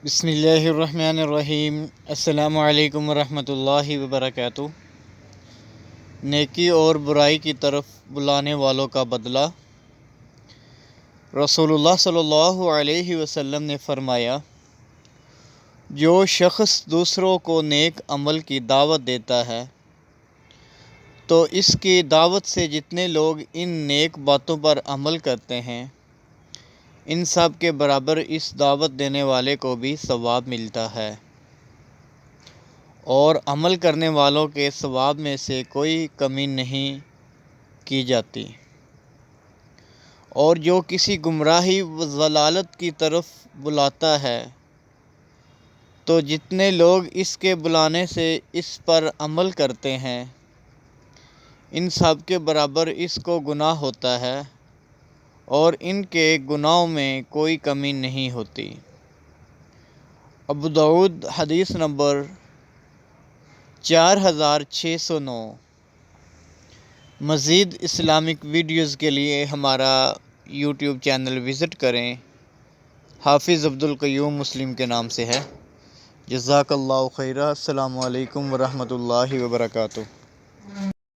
بسم اللہ الرحمن الرحیم۔ السلام علیکم ورحمۃ اللہ وبرکاتہ۔ نیکی اور برائی کی طرف بلانے والوں کا بدلہ۔ رسول اللہ صلی اللہ علیہ وسلم نے فرمایا، جو شخص دوسروں کو نیک عمل کی دعوت دیتا ہے تو اس کی دعوت سے جتنے لوگ ان نیک باتوں پر عمل کرتے ہیں ان سب کے برابر اس دعوت دینے والے کو بھی ثواب ملتا ہے، اور عمل کرنے والوں کے ثواب میں سے کوئی کمی نہیں کی جاتی۔ اور جو کسی گمراہی و ضلالت کی طرف بلاتا ہے تو جتنے لوگ اس کے بلانے سے اس پر عمل کرتے ہیں ان سب کے برابر اس کو گناہ ہوتا ہے، اور ان کے گناہوں میں کوئی کمی نہیں ہوتی۔ ابو داؤد حدیث نمبر 4609۔ مزید اسلامک ویڈیوز کے لیے ہمارا یوٹیوب چینل وزٹ کریں۔ حافظ عبدالقیوم مسلم کے نام سے ہے۔ جزاک اللہ خیرہ۔ السلام علیکم ورحمۃ اللہ وبرکاتہ۔